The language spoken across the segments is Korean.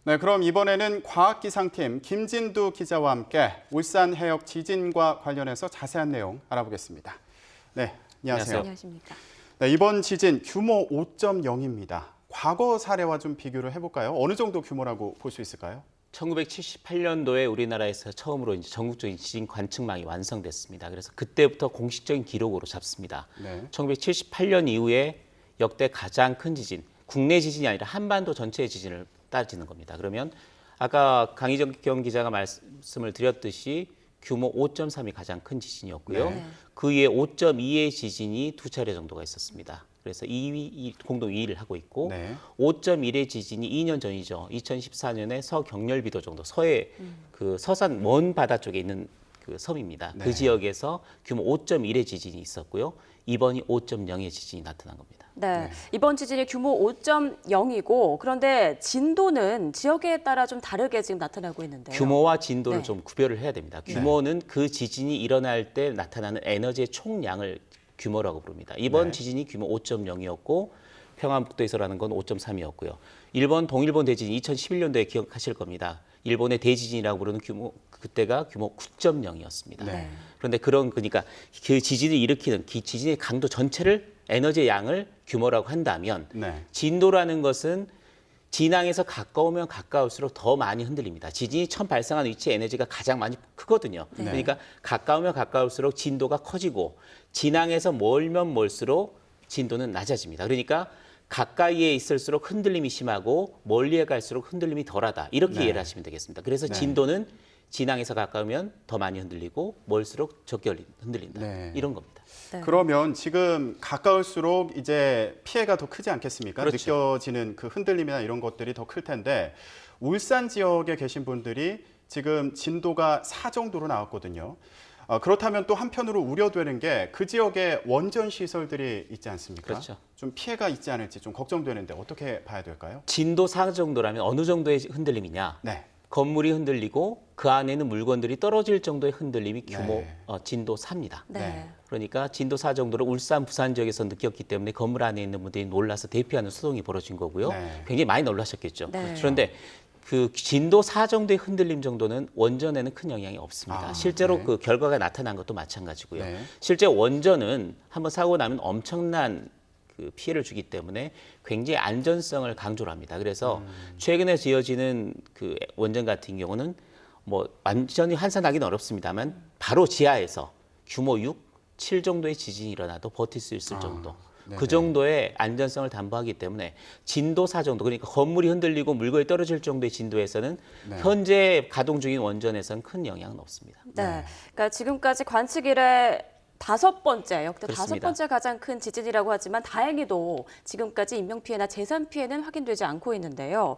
네, 그럼 이번에는 과학기상팀 김진두 기자와 함께 울산 해역 지진과 관련해서 자세한 내용 알아보겠습니다. 네, 안녕하세요. 안녕하십니까. 네, 이번 지진 규모 5.0입니다. 과거 사례와 좀 비교를 해볼까요? 어느 정도 규모라고 볼 수 있을까요? 1978년도에 우리나라에서 처음으로 이제 전국적인 지진 관측망이 완성됐습니다. 그래서 그때부터 공식적인 기록으로 잡습니다. 네. 1978년 이후에 역대 가장 큰 지진, 국내 지진이 아니라 한반도 전체의 지진을 따지는 겁니다. 그러면 아까 강희정 기자가 말씀을 드렸듯이 규모 5.3이 가장 큰 지진이었고요. 네. 그 이에 5.2의 지진이 두 차례 정도가 있었습니다. 그래서 공동 2위를 하고 있고 네. 5.1의 지진이 2년 전이죠. 2014년에 서경렬비도 정도, 서해 그 서산 먼 바다 쪽에 있는 그 섬입니다. 네. 그 지역에서 규모 5.1의 지진이 있었고요. 이번이 5.0의 지진이 나타난 겁니다. 네, 이번 지진이 규모 5.0이고 그런데 진도는 지역에 따라 좀 다르게 지금 나타나고 있는데요. 규모와 진도를 네. 좀 구별을 해야 됩니다. 규모는 그 지진이 일어날 때 나타나는 에너지의 총량을 규모라고 부릅니다. 이번 네. 지진이 규모 5.0이었고 평안북도에서라는 건 5.3이었고요. 일본 동일본 대지진 2011년도에 기억하실 겁니다. 일본의 대지진이라고 부르는 규모, 그때가 규모 9.0이었습니다. 네. 그런데 그러니까 그 지진을 일으키는 지진의 강도 전체를 에너지의 양을 규모라고 한다면 네. 진도라는 것은 진앙에서 가까우면 가까울수록 더 많이 흔들립니다. 지진이 처음 발생하는 위치의 에너지가 가장 많이 크거든요. 네. 그러니까 가까우면 가까울수록 진도가 커지고 진앙에서 멀면 멀수록 진도는 낮아집니다. 그러니까 가까이에 있을수록 흔들림이 심하고 멀리에 갈수록 흔들림이 덜하다. 이렇게 네. 이해를 하시면 되겠습니다. 그래서 네. 진도는 진앙에서 가까우면 더 많이 흔들리고 멀수록 적게 흔들린다. 네. 이런 겁니다. 네. 그러면 지금 가까울수록 이제 피해가 더 크지 않겠습니까? 그렇죠. 느껴지는 그 흔들림이나 이런 것들이 더 클 텐데 울산 지역에 계신 분들이 지금 진도가 4 정도로 나왔거든요. 그렇다면 또 한편으로 우려되는 게 그 지역에 원전 시설들이 있지 않습니까? 그렇죠. 좀 피해가 있지 않을지 좀 걱정되는데 어떻게 봐야 될까요? 진도 4 정도라면 어느 정도의 흔들림이냐? 네. 건물이 흔들리고 그 안에 있는 물건들이 떨어질 정도의 흔들림이 규모 네. 진도 4입니다. 네. 그러니까 진도 4 정도를 울산, 부산 지역에서 느꼈기 때문에 건물 안에 있는 분들이 놀라서 대피하는 수동이 벌어진 거고요. 네. 굉장히 많이 놀라셨겠죠. 네. 그런데 그 진도 4 정도의 흔들림 정도는 원전에는 큰 영향이 없습니다. 실제로 네. 그 결과가 나타난 것도 마찬가지고요. 네. 실제 원전은 한번 사고 나면 엄청난 그 피해를 주기 때문에 굉장히 안전성을 강조를 합니다. 그래서 최근에 지어지는 그 원전 같은 경우는 뭐 완전히 환산하기는 어렵습니다만 바로 지하에서 규모 6, 7 정도의 지진이 일어나도 버틸 수 있을 정도. 네네. 그 정도의 안전성을 담보하기 때문에 진도 4 정도, 그러니까 건물이 흔들리고 물건이 떨어질 정도의 진도에서는 네. 현재 가동 중인 원전에서는 큰 영향은 없습니다. 네. 그러니까 지금까지 관측 이래 5번째, 역대 그렇습니다. 5번째 가장 큰 지진이라고 하지만 다행히도 지금까지 인명피해나 재산피해는 확인되지 않고 있는데요.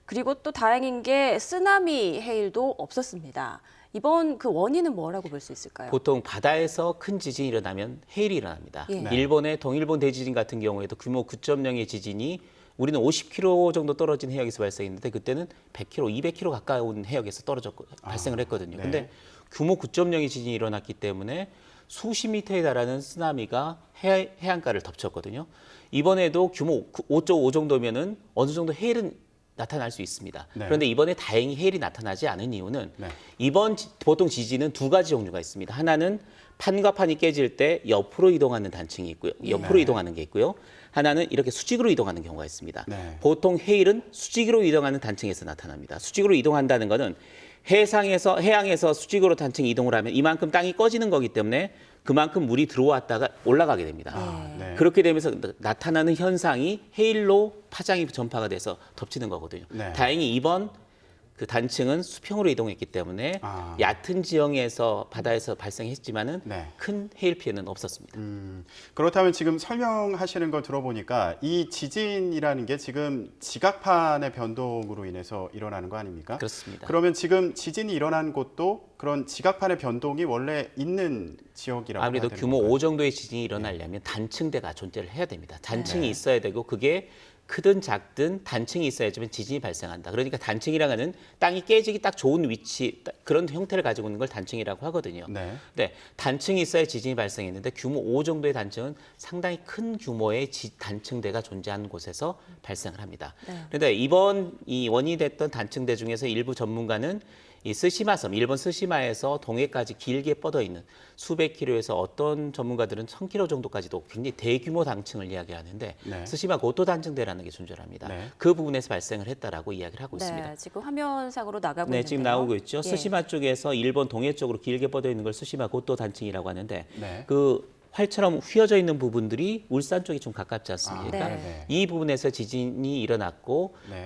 그리고 또 다행인 게 쓰나미 해일도 없었습니다. 이번 그 원인은 뭐라고 볼 수 있을까요? 보통 바다에서 큰 지진이 일어나면 해일이 일어납니다. 예. 네. 일본의 동일본 대지진 같은 경우에도 규모 9.0의 지진이 우리는 50km 정도 떨어진 해역에서 발생했는데 그때는 100km, 200km 가까운 해역에서 발생을 했거든요. 네. 근데 규모 9.0의 지진이 일어났기 때문에 수십 미터에 달하는 쓰나미가 해안가를 덮쳤거든요. 이번에도 규모 5.5 정도면은 어느 정도 해일은 나타날 수 있습니다. 네. 그런데 이번에 다행히 해일이 나타나지 않은 이유는 네. 보통 지진은 2가지 종류가 있습니다. 하나는 판과 판이 깨질 때 옆으로 이동하는 단층이 있고요. 옆으로 네. 이동하는 게 있고요. 하나는 이렇게 수직으로 이동하는 경우가 있습니다. 네. 보통 해일은 수직으로 이동하는 단층에서 나타납니다. 수직으로 이동한다는 것은 해양에서 수직으로 단층 이동을 하면 이만큼 땅이 꺼지는 거기 때문에 그만큼 물이 들어왔다가 올라가게 됩니다. 네. 그렇게 되면서 나타나는 현상이 해일로 파장이 전파가 돼서 덮치는 거거든요. 네. 다행히 이번 그 단층은 수평으로 이동했기 때문에 얕은 지형에서 바다에서 발생했지만은 네. 큰 해일 피해는 없었습니다. 그렇다면 지금 설명하시는 걸 들어보니까 이 지진이라는 게 지금 지각판의 변동으로 인해서 일어나는 거 아닙니까? 그렇습니다. 그러면 지금 지진이 일어난 곳도 그런 지각판의 변동이 원래 있는 지역이라고 아무래도 봐야 되는 규모 건가요? 5 정도의 지진이 일어나려면 단층대가 존재를 해야 됩니다. 단층이 네. 있어야 되고 그게 크든 작든 단층이 있어야지만 지진이 발생한다. 그러니까 단층이라는 건 땅이 깨지기 딱 좋은 위치 그런 형태를 가지고 있는 걸 단층이라고 하거든요. 네. 네, 단층이 있어야 지진이 발생했는데 규모 5 정도의 단층은 상당히 큰 규모의 단층대가 존재하는 곳에서 발생을 합니다. 네. 그런데 이번 이 원인이 됐던 단층대 중에서 일부 전문가는 이 스시마섬, 일본 스시마에서 동해까지 길게 뻗어 있는 수백 킬로에서 어떤 전문가들은 1000킬로 정도까지도 굉장히 대규모 단층을 이야기하는데 네. 스시마 고토 단층대라는 게 존재합니다. 네. 그 부분에서 발생을 했다라고 이야기를 하고 있습니다. 네, 지금 화면상으로 나가고 네, 있는데요. 지금 나오고 있죠. 예. 스시마 쪽에서 일본 동해 쪽으로 길게 뻗어 있는 걸 스시마 고토 단층이라고 하는데 네. 그 활처럼 휘어져 있는 부분들이 울산 쪽이 좀 가깝지 않습니까? 아, 네. 이 부분에서 지진이 일어났고 네.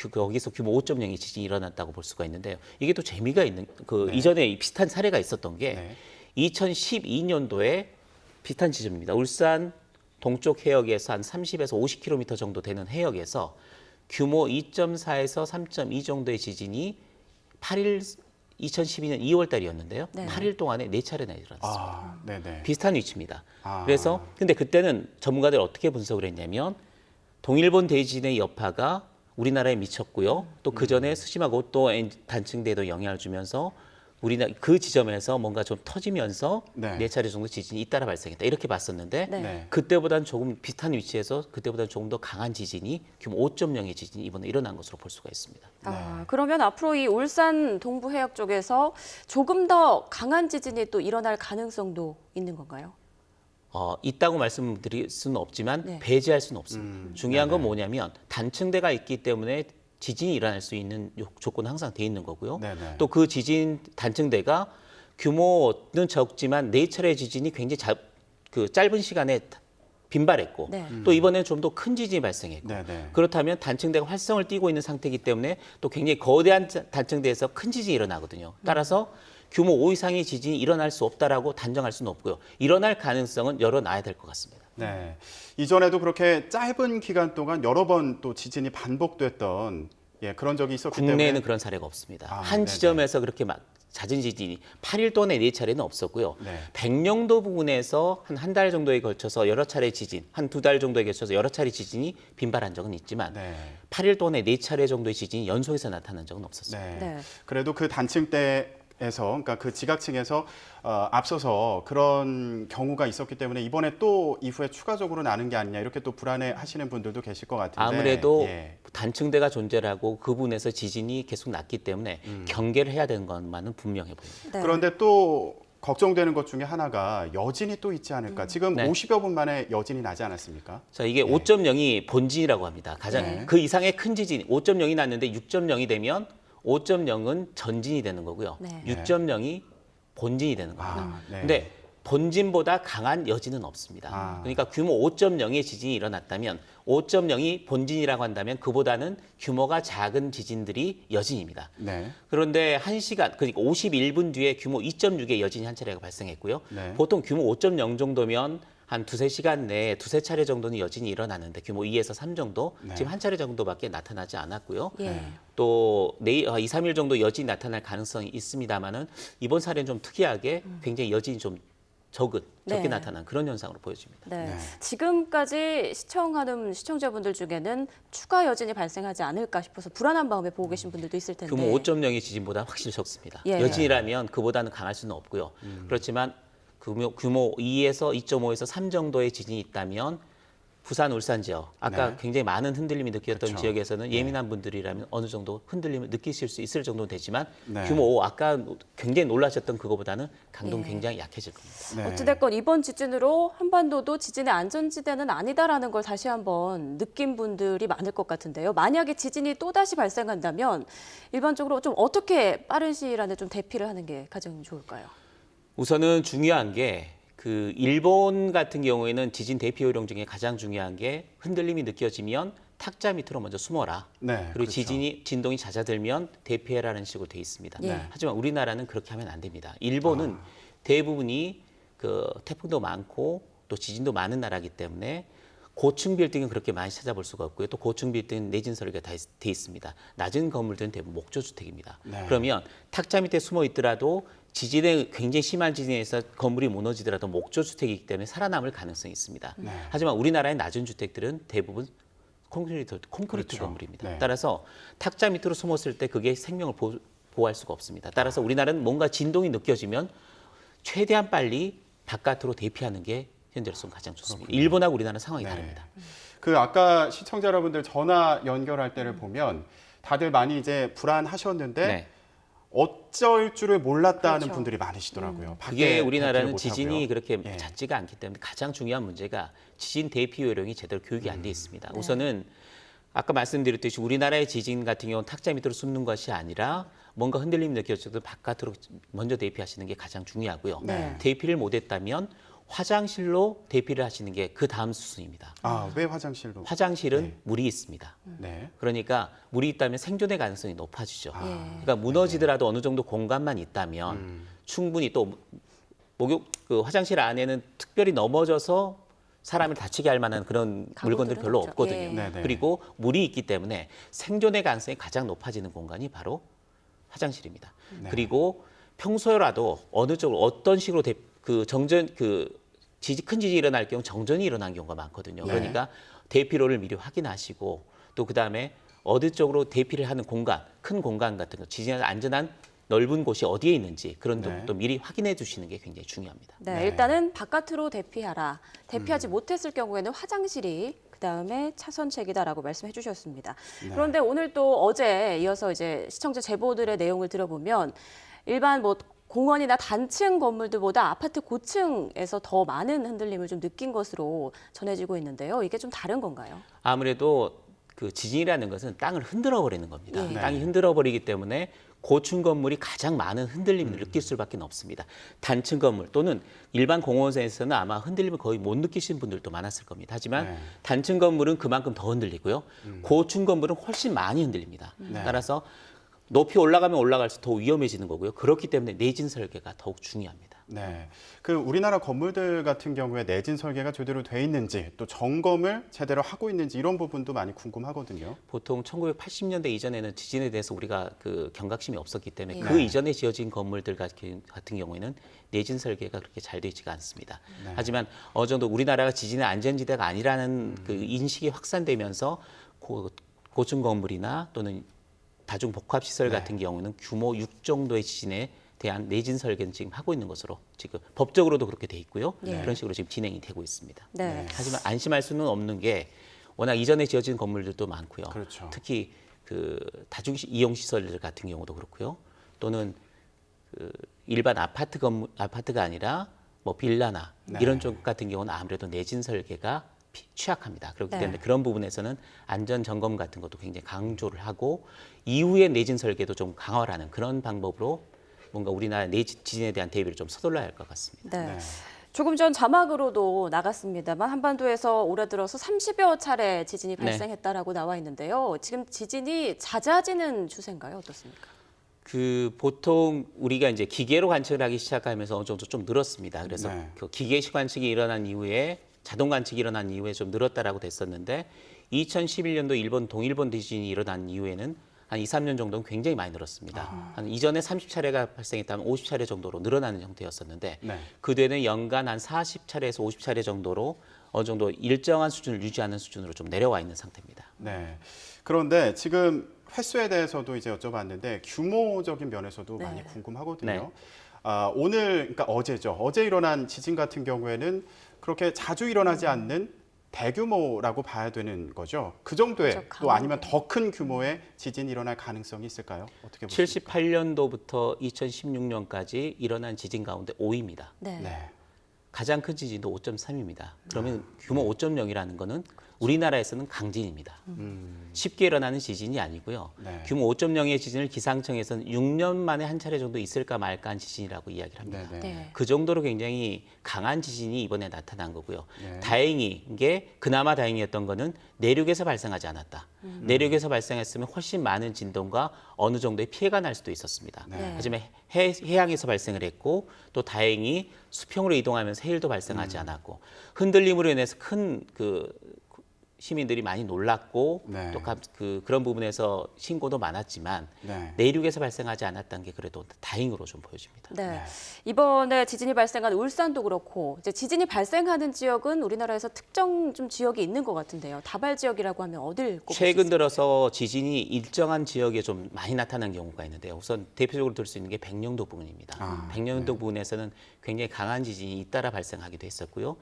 거기서 규모 5.0의 지진이 일어났다고 볼 수가 있는데요. 이게 또 재미가 있는 네. 이전에 비슷한 사례가 있었던 게 네. 2012년도에 비슷한 지점입니다. 울산 동쪽 해역에서 한 30에서 50km 정도 되는 해역에서 규모 2.4에서 3.2 정도의 지진이 2012년 2월 달이었는데요. 네. 8일 동안에 4차례나 일어났습니다. 아, 네네. 비슷한 위치입니다. 아. 그래서 근데 그때는 전문가들이 어떻게 분석을 했냐면 동일본 대지진의 여파가 우리나라에 미쳤고요. 또 그 전에 스시마 고토 단층대에도 영향을 주면서 우리나라 그 지점에서 뭔가 좀 터지면서 네. 4차례 정도 지진이 잇따라 발생했다. 이렇게 봤었는데 네. 네. 그때보다는 조금 비슷한 위치에서 그때보다는 조금 더 강한 지진이 규모 5.0의 지진이 이번에 일어난 것으로 볼 수가 있습니다. 아, 그러면 앞으로 이 울산 동부 해역 쪽에서 조금 더 강한 지진이 또 일어날 가능성도 있는 건가요? 있다고 말씀드릴 수는 없지만 네. 배제할 수는 없습니다. 중요한 건 네네. 뭐냐면 단층대가 있기 때문에 지진이 일어날 수 있는 조건은 항상 돼 있는 거고요. 네네. 또 그 지진 단층대가 규모는 적지만 4차례 지진이 굉장히 짧은 시간에 빈발했고 네. 또 이번에는 좀 더 큰 지진이 발생했고 네네. 그렇다면 단층대가 활성을 띠고 있는 상태이기 때문에 또 굉장히 거대한 단층대에서 큰 지진이 일어나거든요. 따라서 규모 5 이상의 지진이 일어날 수 없다라고 단정할 수는 없고요. 일어날 가능성은 열어놔야 될 것 같습니다. 네. 이전에도 그렇게 짧은 기간 동안 여러 번 또 지진이 반복됐던 그런 적이 있었기 때문에 국내에는 그런 사례가 없습니다. 아, 한 네네. 지점에서 그렇게 막 잦은 지진이 8일 동안에 4차례는 없었고요. 네. 백령도 부근에서 한 달 정도에 걸쳐서 여러 차례 지진, 한 2달 정도에 걸쳐서 여러 차례 지진이 빈발한 적은 있지만 네. 8일 동안에 4차례 정도의 지진이 연속해서 나타난 적은 없었습니다. 네. 네. 그래도 그 단층대에서, 그러니까 그 지각층에서 앞서서 그런 경우가 있었기 때문에 이번에 또 이후에 추가적으로 나는 게 아니냐 이렇게 또 불안해하시는 분들도 계실 것 같은데. 아무래도 예. 단층대가 존재하고 그 부분에서 지진이 계속 났기 때문에 경계를 해야 되는 것만은 분명해 보입니다. 네. 그런데 또 걱정되는 것 중에 하나가 여진이 또 있지 않을까. 지금 네. 50여 분 만에 여진이 나지 않았습니까? 자, 이게 5.0이 본진이라고 합니다. 가장 네. 그 이상의 큰 지진, 5.0이 났는데 6.0이 되면 5.0은 전진이 되는 거고요. 네. 6.0이 본진이 되는 겁니다. 아, 네. 근데 본진보다 강한 여진은 없습니다. 아. 그러니까 규모 5.0의 지진이 일어났다면 5.0이 본진이라고 한다면 그보다는 규모가 작은 지진들이 여진입니다. 네. 그런데 1시간, 그러니까 51분 뒤에 규모 2.6의 여진이 한 차례가 발생했고요. 네. 보통 규모 5.0 정도면 한 2~3시간 내에 2~3차례 정도는 여진이 일어나는데 규모 2에서 3 정도, 네. 지금 한 차례 정도밖에 나타나지 않았고요. 예. 또 내일 2, 3일 정도 여진이 나타날 가능성이 있습니다만은 이번 사례는 좀 특이하게 굉장히 여진이 좀 적게 네. 나타난 그런 현상으로 보여집니다. 네. 네. 지금까지 시청하는 시청자분들 중에는 추가 여진이 발생하지 않을까 싶어서 불안한 마음에 보고 계신 분들도 있을 텐데. 규모 5.0의 지진보다 확실히 적습니다. 예. 여진이라면 그보다는 강할 수는 없고요. 그렇지만 규모 2에서 2.5에서 3 정도의 지진이 있다면 부산, 울산 지역, 아까 네. 굉장히 많은 흔들림이 느꼈던 그렇죠. 지역에서는 예민한 분들이라면 어느 정도 흔들림을 느끼실 수 있을 정도는 되지만 네. 규모 5, 아까 굉장히 놀라셨던 그거보다는 강도는 예. 굉장히 약해질 겁니다. 네. 어찌됐건 이번 지진으로 한반도도 지진의 안전지대는 아니다라는 걸 다시 한번 느낀 분들이 많을 것 같은데요. 만약에 지진이 또다시 발생한다면 일반적으로 좀 어떻게 빠른 시일 안에 좀 대피를 하는 게 가장 좋을까요? 우선은 중요한 게 그 일본 같은 경우에는 지진 대피 요령 중에 가장 중요한 게 흔들림이 느껴지면 탁자 밑으로 먼저 숨어라. 네, 그리고 그렇죠. 진동이 잦아들면 대피해라는 식으로 돼 있습니다. 예. 하지만 우리나라는 그렇게 하면 안 됩니다. 일본은 대부분이 그 태풍도 많고 또 지진도 많은 나라이기 때문에 고층 빌딩은 그렇게 많이 찾아볼 수가 없고요. 또 고층 빌딩은 내진 설계가 다 돼 있습니다. 낮은 건물들은 대부분 목조주택입니다. 네. 그러면 탁자 밑에 숨어 있더라도 지진에 굉장히 심한 지진에서 건물이 무너지더라도 목조주택이기 때문에 살아남을 가능성이 있습니다. 네. 하지만 우리나라의 낮은 주택들은 대부분 콘크리트 그렇죠. 건물입니다. 네. 따라서 탁자 밑으로 숨었을 때 그게 생명을 보호할 수가 없습니다. 따라서 우리나라는 뭔가 진동이 느껴지면 최대한 빨리 바깥으로 대피하는 게 현재로서는 가장 좋습니다. 그렇군요. 일본하고 우리나라 상황이 네. 다릅니다. 그 아까 시청자 여러분들 전화 연결할 때를 보면 다들 많이 이제 불안하셨는데 네. 어쩔 줄을 몰랐다는 그렇죠. 분들이 많으시더라고요. 밖에 그게 우리나라는 대피를 지진이 못하고요. 그렇게 예. 잦지가 않기 때문에 가장 중요한 문제가 지진 대피 요령이 제대로 교육이 안 돼 있습니다. 네. 우선은 아까 말씀드렸듯이 우리나라의 지진 같은 경우는 탁자 밑으로 숨는 것이 아니라 뭔가 흔들림이 느껴져도 바깥으로 먼저 대피하시는 게 가장 중요하고요. 네. 대피를 못했다면 화장실로 대피를 하시는 게 그 다음 수순입니다. 아, 왜 화장실로? 화장실은 네. 물이 있습니다. 네. 그러니까 물이 있다면 생존의 가능성이 높아지죠. 아, 예. 그러니까 무너지더라도 어느 정도 공간만 있다면 충분히 또 목욕 그 화장실 안에는 특별히 넘어져서 사람을 다치게 할 만한 그런 물건들이 가구들은 별로 없죠. 없거든요. 예. 네네. 그리고 물이 있기 때문에 생존의 가능성이 가장 높아지는 공간이 바로 화장실입니다. 네. 그리고 평소라도 어느 쪽으로 어떤 식으로 그 정전 큰 지진이 일어날 경우 정전이 일어난 경우가 많거든요. 네. 그러니까 대피로를 미리 확인하시고 또 그다음에 어느 쪽으로 대피를 하는 공간, 큰 공간 같은 거, 지진에 안전한 넓은 곳이 어디에 있는지 그런 네. 것도 미리 확인해 두시는 게 굉장히 중요합니다. 네, 네. 일단은 바깥으로 대피하라. 대피하지 못했을 경우에는 화장실이 그다음에 차선책이다라고 말씀해 주셨습니다. 네. 그런데 오늘 또 어제 이어서 이제 시청자 제보들의 내용을 들어보면 일반 뭐 공원이나 단층 건물들보다 아파트 고층에서 더 많은 흔들림을 좀 느낀 것으로 전해지고 있는데요. 이게 좀 다른 건가요? 아무래도 그 지진이라는 것은 땅을 흔들어 버리는 겁니다. 예. 땅이 흔들어 버리기 때문에 고층 건물이 가장 많은 흔들림을 느낄 수밖에 없습니다. 단층 건물 또는 일반 공원에서는 아마 흔들림을 거의 못 느끼신 분들도 많았을 겁니다. 하지만 네. 단층 건물은 그만큼 더 흔들리고요. 고층 건물은 훨씬 많이 흔들립니다. 네. 따라서 높이 올라가면 올라갈수록 더 위험해지는 거고요. 그렇기 때문에 내진 설계가 더욱 중요합니다. 네. 그 우리나라 건물들 같은 경우에 내진 설계가 제대로 돼 있는지 또 점검을 제대로 하고 있는지 이런 부분도 많이 궁금하거든요. 보통 1980년대 이전에는 지진에 대해서 우리가 그 경각심이 없었기 때문에 예. 그 네. 이전에 지어진 건물들 같은 경우에는 내진 설계가 그렇게 잘 되지가 않습니다. 네. 하지만 어느 정도 우리나라가 지진의 안전지대가 아니라는 그 인식이 확산되면서 고층 건물이나 또는 다중복합시설 네. 같은 경우는 규모 6 정도의 지진에 대한 내진 설계는 지금 하고 있는 것으로 지금 법적으로도 그렇게 돼 있고요. 예. 그런 식으로 지금 진행이 되고 있습니다. 네. 네. 하지만 안심할 수는 없는 게 워낙 이전에 지어진 건물들도 많고요. 그렇죠. 특히 그 다중 이용 시설들 같은 경우도 그렇고요. 또는 그 일반 아파트가 아니라 뭐 빌라나 네. 이런 쪽 같은 경우는 아무래도 내진 설계가 취약합니다. 그렇기 네. 때문에 그런 부분에서는 안전 점검 같은 것도 굉장히 강조를 하고 이후에 내진 설계도 좀 강화를 하는 그런 방법으로 뭔가 우리나라 지진에 대한 대비를 좀 서둘러야 할 것 같습니다. 네. 네. 조금 전 자막으로도 나갔습니다만 한반도에서 올해 들어서 30여 차례 지진이 네. 발생했다라고 나와 있는데요. 지금 지진이 잦아지는 추세인가요? 어떻습니까? 그 보통 우리가 이제 기계로 관측을 하기 시작하면서 어느 정도 좀 늘었습니다. 그래서 네. 그 기계식 관측이 일어난 이후에 자동 관측이 일어난 이후에 좀 늘었다라고 됐었는데 2011년도 일본 동일본地震이 일어난 이후에는 한 2, 3년 정도는 굉장히 많이 늘었습니다. 한 이전에 30차례가 발생했다면 50차례 정도로 늘어나는 형태였었는데 네. 그 뒤에는 연간 한 40차례에서 50차례 정도로 어느 정도 일정한 수준을 유지하는 수준으로 좀 내려와 있는 상태입니다. 네. 그런데 지금 횟수에 대해서도 이제 여쭤봤는데 규모적인 면에서도 네. 많이 궁금하거든요. 네. 오늘 그러니까 어제죠. 어제 일어난 지진 같은 경우에는 그렇게 자주 일어나지 않는 대규모라고 봐야 되는 거죠. 그 정도의 그렇죠, 또 아니면 더 큰 규모의 지진이 일어날 가능성이 있을까요? 어떻게 보십니까? 78년도부터 2016년까지 일어난 지진 가운데 5위입니다. 네. 네. 가장 큰 지진도 5.3입니다. 그러면 규모 5.0이라는 거는 우리나라에서는 강진입니다. 쉽게 일어나는 지진이 아니고요. 네. 규모 5.0의 지진을 기상청에서는 6년 만에 한 차례 정도 있을까 말까 한 지진이라고 이야기를 합니다. 네. 네. 그 정도로 굉장히 강한 지진이 이번에 나타난 거고요. 네. 다행인 게 그나마 다행이었던 거는 내륙에서 발생하지 않았다. 내륙에서 발생했으면 훨씬 많은 진동과 어느 정도의 피해가 날 수도 있었습니다. 네. 하지만 해양에서 발생을 했고 또 다행히 수평으로 이동하면서 해일도 발생하지 않았고 흔들림으로 인해서 큰 그 시민들이 많이 놀랐고 네. 또 그런 부분에서 신고도 많았지만 네. 내륙에서 발생하지 않았다는 게 그래도 다행으로 좀 보여집니다. 네. 네. 이번에 지진이 발생한 울산도 그렇고 이제 지진이 발생하는 지역은 우리나라에서 특정 좀 지역이 있는 것 같은데요. 다발 지역이라고 하면 어딜 꼽을 수 최근 있을까요? 들어서 지진이 일정한 지역에 좀 많이 나타난 경우가 있는데요. 우선 대표적으로 들 수 있는 게 백령도 부근입니다. 아, 백령도 부근에서는 굉장히 강한 지진이 잇따라 발생하기도 했었고요.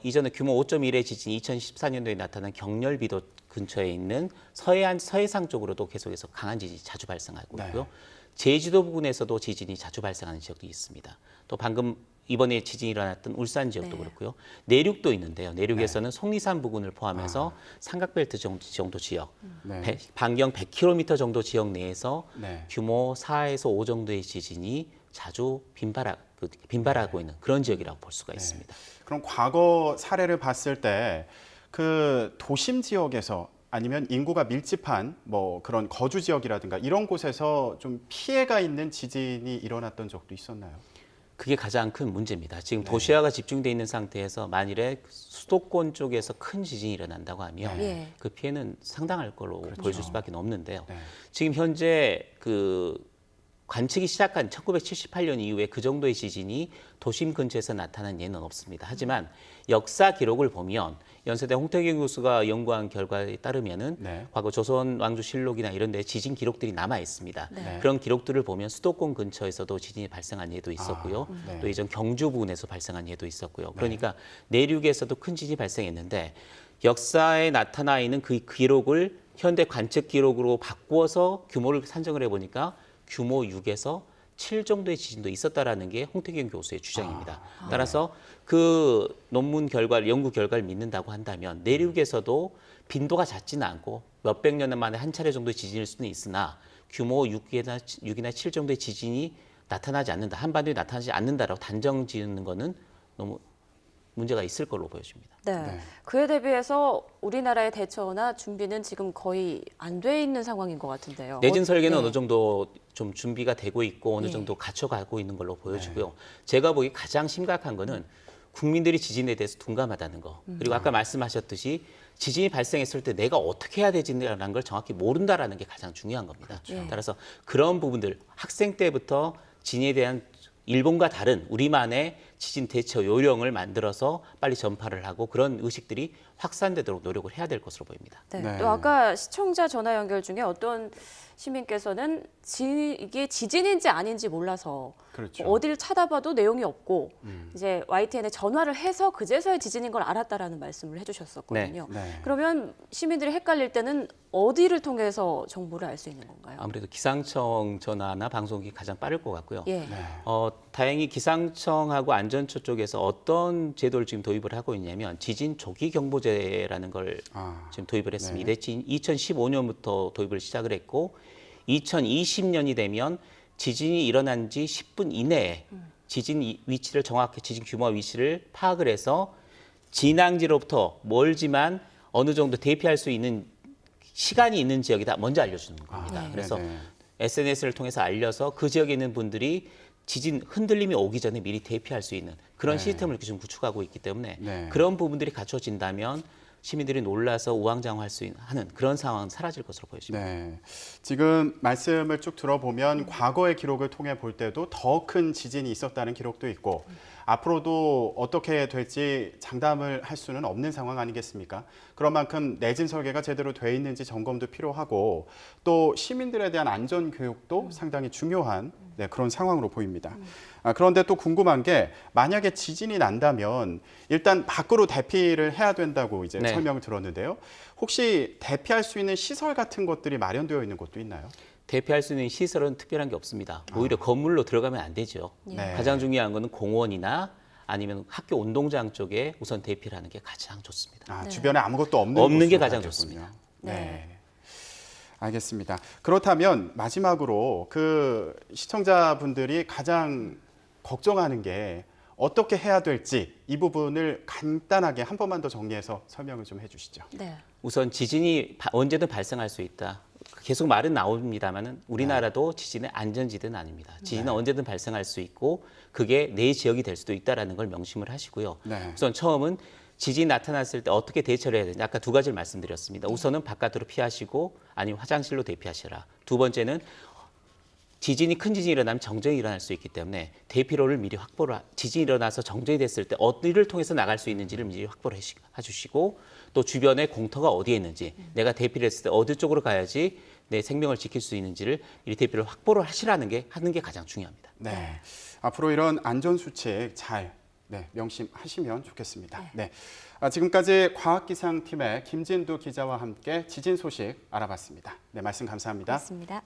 이전에 규모 5.1의 지진이 2014년도에 나타난 경렬비도 근처에 있는 서해상 쪽으로도 계속해서 강한 지진이 자주 발생하고 네. 있고요. 제주도 부근에서도 지진이 자주 발생하는 지역도 있습니다. 또 방금 이번에 지진이 일어났던 울산 지역도 네. 그렇고요. 내륙도 있는데요. 내륙에서는 속리산 부근을 포함해서 삼각벨트 정도 지역, 네. 반경 100km 정도 지역 내에서 네. 규모 4에서 5 정도의 지진이 자주 빈발하고 있는 그런 지역이라고 볼 수가 있습니다. 그럼 과거 사례를 봤을 때 그 도심 지역에서 아니면 인구가 밀집한 뭐 그런 거주 지역이라든가 이런 곳에서 좀 피해가 있는 지진이 일어났던 적도 있었나요? 그게 가장 큰 문제입니다. 지금 네. 도시화가 집중돼 있는 상태에서 만일에 수도권 쪽에서 큰 지진이 일어난다고 하면 네. 그 피해는 상당할 걸로 보여줄 수밖에 없는데요. 네. 지금 현재 관측이 시작한 1978년 이후에 그 정도의 지진이 도심 근처에서 나타난 예는 없습니다. 하지만 역사 기록을 보면 연세대 홍태경 교수가 연구한 결과에 따르면은 네. 과거 조선 왕조실록이나 이런 데 지진 기록들이 남아 있습니다. 네. 그런 기록들을 보면 수도권 근처에서도 지진이 발생한 예도 있었고요. 네. 또 이전 경주 부근에서 발생한 예도 있었고요. 그러니까 내륙에서도 큰 지진이 발생했는데 역사에 나타나 있는 그 기록을 현대 관측 기록으로 바꾸어서 규모를 산정을 해보니까 규모 6에서 7 정도의 지진도 있었다라는 게 홍태경 교수의 주장입니다. 따라서 그 논문 결과를 연구 결과를 믿는다고 한다면 내륙에서도 빈도가 잦지는 않고 몇백 년 만에 한 차례 정도의 지진일 수는 있으나 규모 6이나 7 정도의 지진이 나타나지 않는다. 한반도에 나타나지 않는다라고 단정 지는 거는 너무 문제가 있을 걸로 보여집니다. 네. 네. 그에 대비해서 우리나라의 대처나 준비는 지금 거의 안 돼 있는 상황인 것 같은데요. 내진 설계는 네. 어느 정도 좀 준비가 되고 있고 어느 예. 정도 갖춰가고 있는 걸로 보여지고요. 제가 보기 가장 심각한 거는 국민들이 지진에 대해서 둔감하다는 거. 그리고 아까 말씀하셨듯이 지진이 발생했을 때 내가 어떻게 해야 되지라는 걸 정확히 모른다라는 게 가장 중요한 겁니다. 그렇죠. 따라서 그런 부분들 학생 때부터 지진에 대한 일본과 다른 우리만의 지진 대처 요령을 만들어서 빨리 전파를 하고 그런 의식들이 확산되도록 노력을 해야 될 것으로 보입니다. 네. 네. 또 아까 시청자 전화 연결 중에 어떤 시민께서는 이게 지진인지 아닌지 몰라서 그렇죠. 어디를 찾아봐도 내용이 없고 이제 YTN에 전화를 해서 그제서야 지진인 걸 알았다라는 말씀을 해주셨었거든요. 네. 그러면 시민들이 헷갈릴 때는 어디를 통해서 정보를 알 수 있는 건가요? 아무래도 기상청 전화나 방송이 가장 빠를 것 같고요. 예. 네. 다행히 기상청하고 안전처 쪽에서 어떤 제도를 지금 도입을 하고 있냐면 지진 조기 경보제라는 걸 지금 도입을 했습니다. 네. 2015년부터 도입을 시작을 했고 2020년이 되면 지진이 일어난 지 10분 이내에 지진 위치를 정확히 지진 규모와 위치를 파악을 해서 진앙지로부터 멀지만 어느 정도 대피할 수 있는 시간이 있는 지역이다 먼저 알려주는 겁니다. 네. 그래서 네네. SNS를 통해서 알려서 그 지역에 있는 분들이 지진 흔들림이 오기 전에 미리 대피할 수 있는 그런 네. 시스템을 지금 구축하고 있기 때문에 네. 그런 부분들이 갖춰진다면 시민들이 놀라서 우왕좌왕할 수 하는 그런 상황은 사라질 것으로 보여집니다. 네. 지금 말씀을 쭉 들어보면 과거의 기록을 통해 볼 때도 더 큰 지진이 있었다는 기록도 있고 앞으로도 어떻게 될지 장담을 할 수는 없는 상황 아니겠습니까? 그런 만큼 내진 설계가 제대로 돼 있는지 점검도 필요하고 또 시민들에 대한 안전 교육도 상당히 중요한 그런 상황으로 보입니다. 그런데 또 궁금한 게 만약에 지진이 난다면 일단 밖으로 대피를 해야 된다고 이제 네. 설명을 들었는데요. 혹시 대피할 수 있는 시설 같은 것들이 마련되어 있는 곳도 있나요? 대피할 수 있는 시설은 특별한 게 없습니다. 오히려 건물로 들어가면 안 되죠. 네. 가장 중요한 거는 공원이나 아니면 학교 운동장 쪽에 우선 대피를 하는 게 가장 좋습니다. 네. 주변에 아무것도 없는 없는 게 곳으로 가장 가야겠군요. 좋습니다. 네. 알겠습니다. 그렇다면 마지막으로 그 시청자분들이 가장 걱정하는 게 어떻게 해야 될지 이 부분을 간단하게 한 번만 더 정리해서 설명을 좀 해주시죠. 네. 우선 지진이 언제든 발생할 수 있다. 계속 말은 나옵니다만은 우리나라도 지진의 안전지대는 아닙니다. 지진은 언제든 발생할 수 있고 그게 내 지역이 될 수도 있다라는 걸 명심을 하시고요. 네. 우선 처음은 지진이 나타났을 때 어떻게 대처를 해야 되는지 아까 두 가지를 말씀드렸습니다. 우선은 바깥으로 피하시고 아니면 화장실로 대피하시라. 두 번째는 큰 지진이 일어나면 정전이 일어날 수 있기 때문에 대피로를 미리 지진이 일어나서 정전이 됐을 때 어디를 통해서 나갈 수 있는지를 미리 확보를 해주시고 또 주변에 공터가 어디에 있는지 내가 대피를 했을 때 어디 쪽으로 가야지 내 생명을 지킬 수 있는지를 미리 대피를 확보를 하는 게 가장 중요합니다. 네. 앞으로 이런 안전수칙 잘 명심하시면 좋겠습니다. 네. 지금까지 과학기상팀의 김진두 기자와 함께 지진 소식 알아봤습니다. 네, 말씀 감사합니다. 고맙습니다.